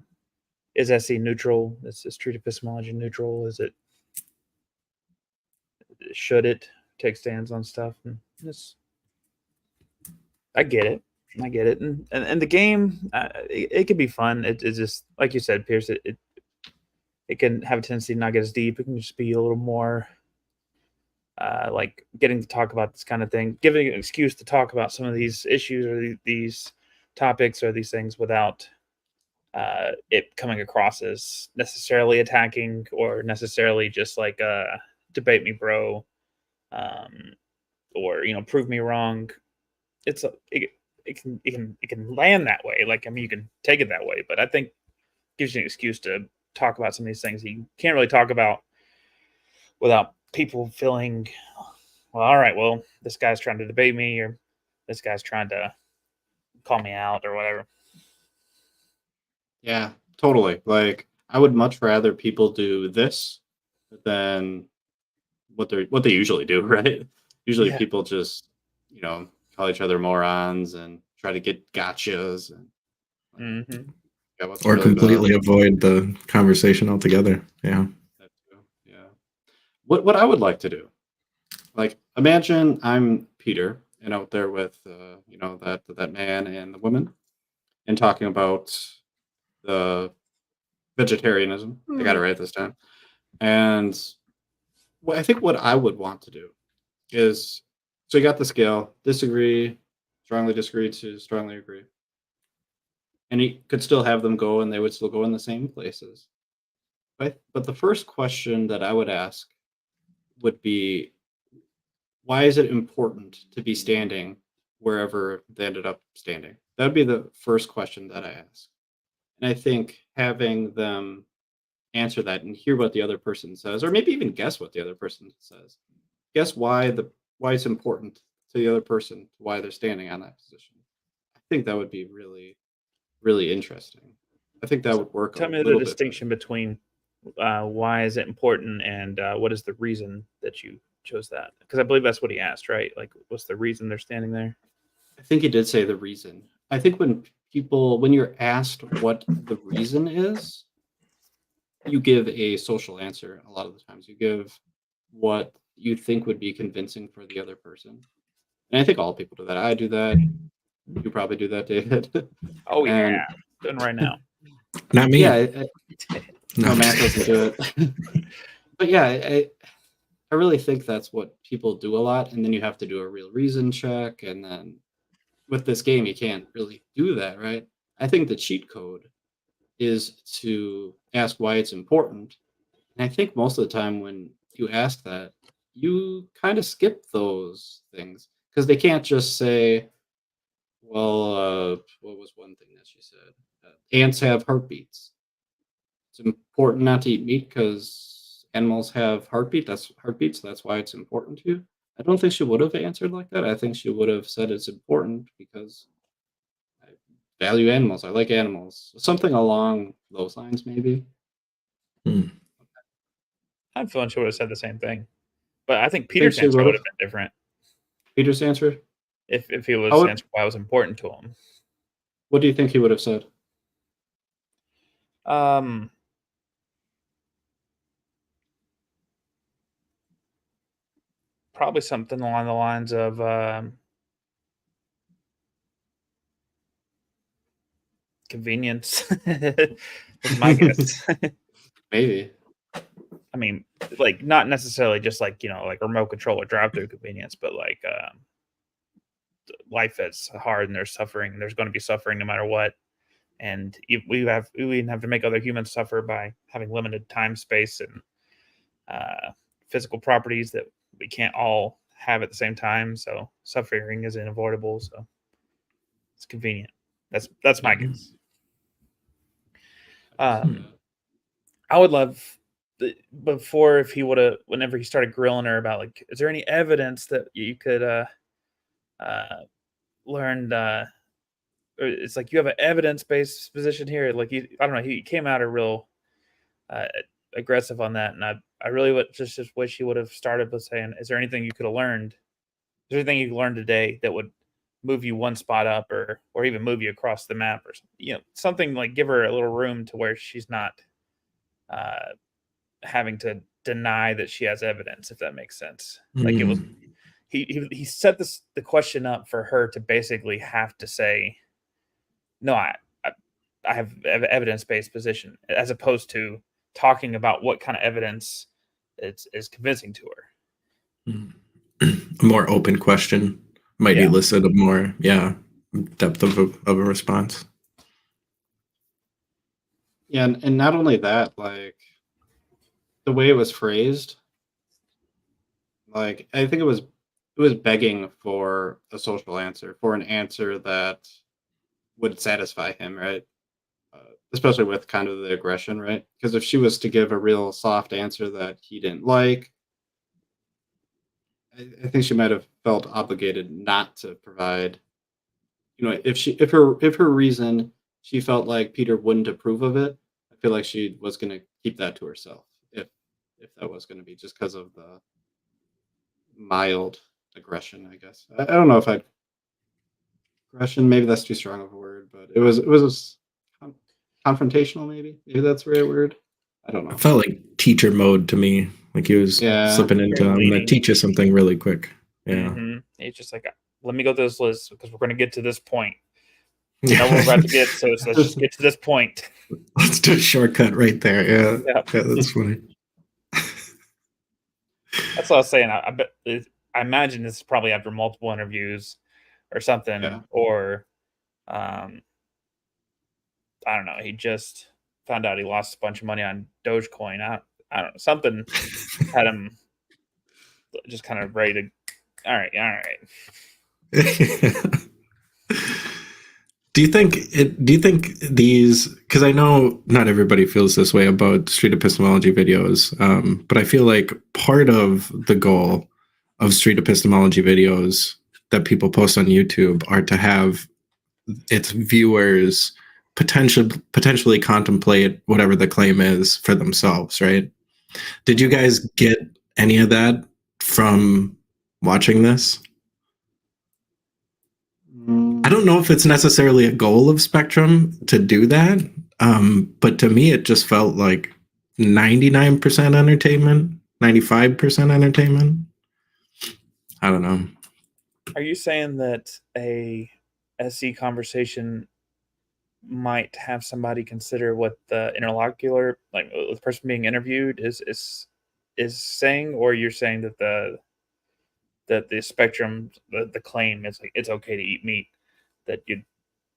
is SC neutral? Is Street Epistemology neutral? Should it take stands on stuff? And I get it, and the game, it can be fun. It's just like you said, Pierce. It can have a tendency to not get as deep. It can just be a little more like getting to talk about this kind of thing, giving an excuse to talk about some of these issues or these topics or these things without it coming across as necessarily attacking or necessarily just like debate me, bro, or prove me wrong. It can land that way. Like, I mean, you can take it that way, but I think it gives you an excuse to talk about some of these things that you can't really talk about without people feeling, well, all right, well, this guy's trying to debate me, or this guy's trying to call me out, or whatever. Yeah, totally. Like, I would much rather people do this than what they usually do, right? Usually people just, call each other morons and try to get gotchas and or really completely avoid the conversation altogether. Yeah. What I would like to do, like, imagine I'm Peter and out there with that man and the woman, and talking about the vegetarianism. I got it right this time. And I think what I would want to do is, so you got the scale: disagree, strongly disagree to strongly agree, and you could still have them go, and they would still go in the same places. But the first question that I would ask would be, why is it important to be standing wherever they ended up standing? That would be the first question that I ask. And I think having them answer that and hear what the other person says, or maybe even guess what the other person says, guess why it's important to the other person, why they're standing on that position. I think that would be really, really interesting. I think that would work. Tell me the distinction between why is it important and what is the reason that you chose that? Because I believe that's what he asked, right? Like, what's the reason they're standing there? I think he did say the reason. I think when you're asked what the reason is, you give a social answer. A lot of the times you give what you think would be convincing for the other person. And I think all people do that. I do that. You probably do that, David. Oh, yeah. Doing right now. Not me. Yeah. No, Matt doesn't do it. But yeah, I really think that's what people do a lot. And then you have to do a real reason check. And then with this game, you can't really do that, right? I think the cheat code is to ask why it's important. And I think most of the time when you ask that, you kind of skip those things, because they can't just say, well, what was one thing that she said? Ants have heartbeats. It's important not to eat meat because animals have heartbeats. That's why it's important to you. I don't think she would have answered like that. I think she would have said it's important because I value animals. I like animals. Something along those lines, maybe. Hmm. I'm feeling she would have said the same thing. But I think Peter's answer would have been different. Peter's answer? if he was would- answering why it was important to him. What do you think he would have said? Probably something along the lines of convenience. That's my guess. Maybe. I mean, like not necessarily just like like remote control or drive-through convenience, but like life is hard and there's suffering. And there's going to be suffering no matter what, and we even have to make other humans suffer by having limited time, space, and physical properties that we can't all have at the same time. So suffering is unavoidable. So it's convenient. That's my guess. I would love before if he would have, whenever he started grilling her about like, is there any evidence that you could learn? It's like you have an evidence-based position here. Like I don't know, he came out a real aggressive on that, and I really would just wish he would have started with saying, "Is there anything you could have learned? Is there anything you learned today that would move you one spot up, or even move you across the map, or something like give her a little room to where she's not having to deny that she has evidence, if that makes sense." Like it was, he set the question up for her to basically have to say, "No, I have evidence-based position," as opposed to talking about what kind of evidence is convincing to her. A more open question might elicit a more depth of a response. Yeah, and not only that, like the way it was phrased, like I think it was begging for a social answer, for an answer that would satisfy him, right? Especially with kind of the aggression, right? Because if she was to give a real soft answer that he didn't like, I think she might have felt obligated not to provide. If her reason, she felt like Peter wouldn't approve of it, I feel like she was going to keep that to herself. If that was going to be just because of the mild aggression, I guess. I don't know if aggression, maybe that's too strong of a word, but it was confrontational, maybe that's the right word. I don't know. It felt like teacher mode to me. Like he was slipping into, I'm going to teach you something really quick. Yeah. Mm-hmm. It's just like, let me go through this list because we're going to get to this point. We're about to get, so let's just get to this point. Let's do a shortcut right there. Yeah, that's funny. That's what I was saying. I imagine this is probably after multiple interviews or something, or I don't know. He just found out he lost a bunch of money on Dogecoin. I don't know. Something had him just kind of ready to. All right. Do you think these? Because I know not everybody feels this way about street epistemology videos, but I feel like part of the goal of street epistemology videos that people post on YouTube are to have its viewers potentially contemplate whatever the claim is for themselves, right? Did you guys get any of that from watching this? I don't know if it's necessarily a goal of Spectrum to do that, but to me, it just felt like 99% entertainment, 95% entertainment. I don't know. Are you saying that a SE conversation might have somebody consider what the interlocutor, like the person being interviewed, is saying, or you're saying that the Spectrum, the claim is like it's okay to eat meat, that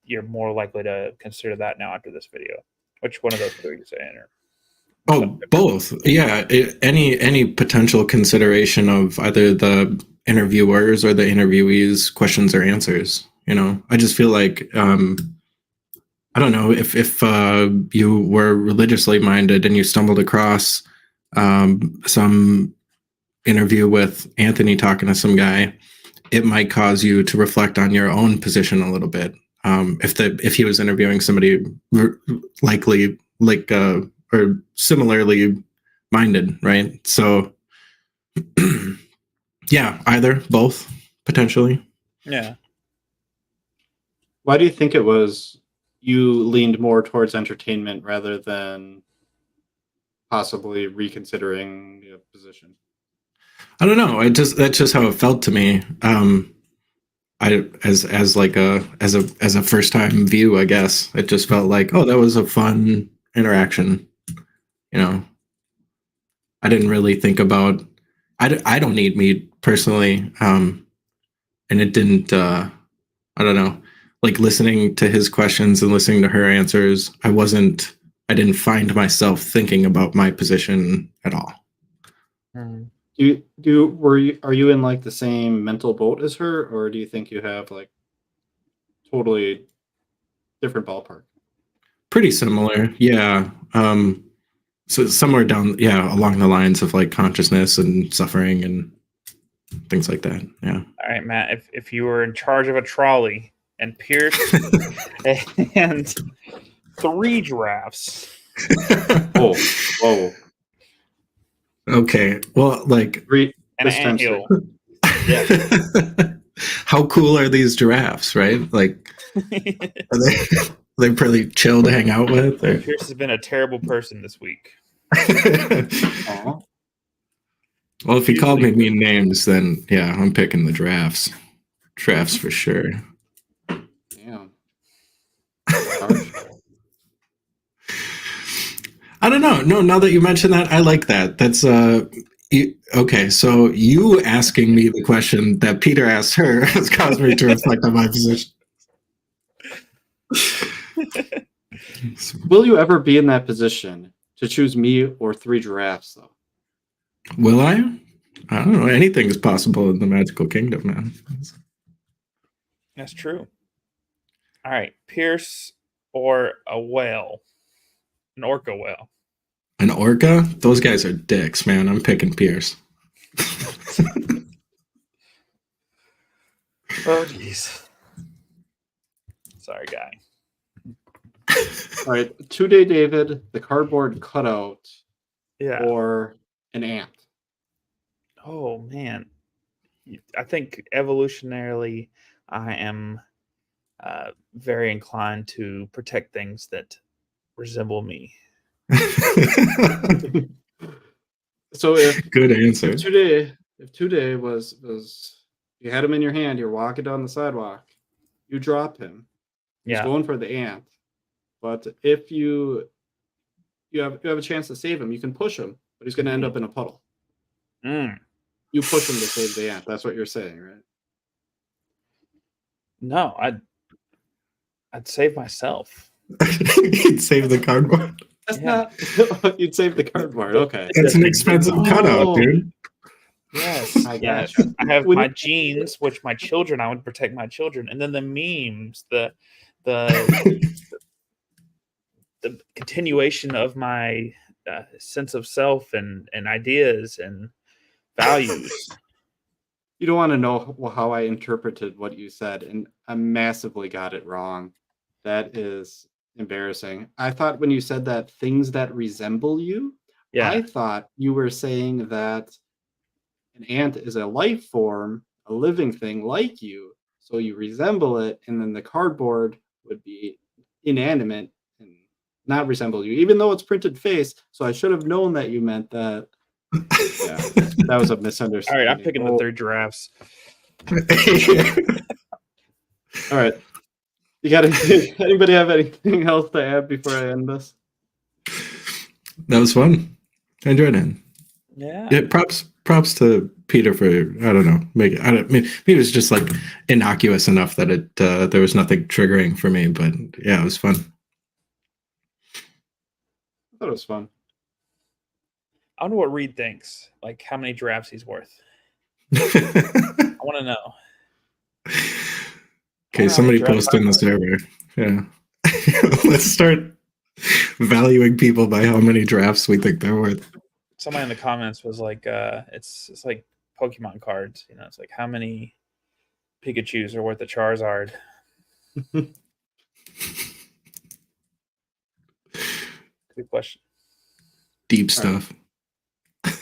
you're more likely to consider that now after this video? Which one of those are you saying? Or both. Yeah, any potential consideration of either the interviewers or the interviewees' questions or answers. I just feel like I don't know if you were religiously minded and you stumbled across some interview with Anthony talking to some guy, it might cause you to reflect on your own position a little bit. If he was interviewing somebody likely or similarly minded, right? So yeah, either, both, potentially. Yeah, Why do you think it was you leaned more towards entertainment rather than possibly reconsidering your position? I don't know. That's just how it felt to me. I as like as a first time view, I guess it just felt like, oh, that was a fun interaction. You know, I didn't really think about. I don't eat meat personally, and it didn't. I don't know. Like listening to his questions and listening to her answers, I didn't find myself thinking about my position at all. Are you in like the same mental boat as her, or do you think you have like totally different ballpark? Pretty similar, yeah. So somewhere down, yeah, along the lines of like consciousness and suffering and things like that. Yeah. All right, Matt. If you were in charge of a trolley and Pierce and 3 giraffes. Whoa. Okay. Well, like 3 And an anthill. Yeah. How cool are these giraffes, right? Like, are they pretty chill to hang out with? Or? Pierce has been a terrible person this week. Well, if he called me mean names, then yeah, I'm picking the giraffes. Giraffes for sure. Damn. I don't know. No, now that you mention that, I like that. That's okay. So you asking me the question that Peter asked her has caused me to reflect on my position. Will you ever be in that position to choose me or 3 giraffes, though? Will I? I don't know. Anything is possible in the magical kingdom, man. That's true. All right, Pierce or a whale, an orca whale. An orca? Those guys are dicks, man. I'm picking Pierce. Oh, jeez. Sorry, guy. All right, 2-Day David, the cardboard cutout, Yeah. or an ant. Oh man, I think evolutionarily, I am very inclined to protect things that resemble me. So if Good answer. if 2-Day was you had him in your hand, you're walking down the sidewalk, you drop him. He's Yeah. going for the ant. But if you have a chance to save him, you can push him, but he's going to end up in a puddle. Mm. You push him to save the ant. That's what you're saying, right? No, I'd save myself. You'd save the cardboard. That's Yeah. not. You'd save the cardboard. Okay. That's an expensive cutout, dude. Yes, I yes. gotcha. I have When- my genes, which my children, I would protect my children, and then the memes, the the continuation of my sense of self and ideas and values. You don't want to know how I interpreted what you said, and I massively got it wrong. That is embarrassing. I thought when you said that things that resemble you, Yeah. I thought you were saying that an ant is a life form, a living thing like you, so you resemble it, and then the cardboard would be inanimate and not resemble you, even though it's printed face. So I should have known that you meant that. Yeah, that was a All misunderstanding. right, I'm picking the 3 giraffes. All right. You got anybody have anything else to add before I end this? That was fun. I enjoyed it. Yeah. Yeah, props to Peter for I don't know. Maybe it was just like innocuous enough that it there was nothing triggering for me. But yeah, it was fun. I thought it was fun. I wonder what Reed thinks. Like how many giraffes he's worth. I want to know. Okay, somebody post in the server. Yeah. Let's start valuing people by how many drafts we think they're worth. Somebody in the comments was like, it's like Pokemon cards. You know, it's like how many Pikachus are worth a Charizard. Good question. Deep stuff. All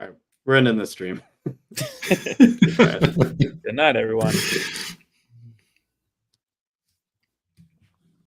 right. We're ending the stream. Good night, everyone.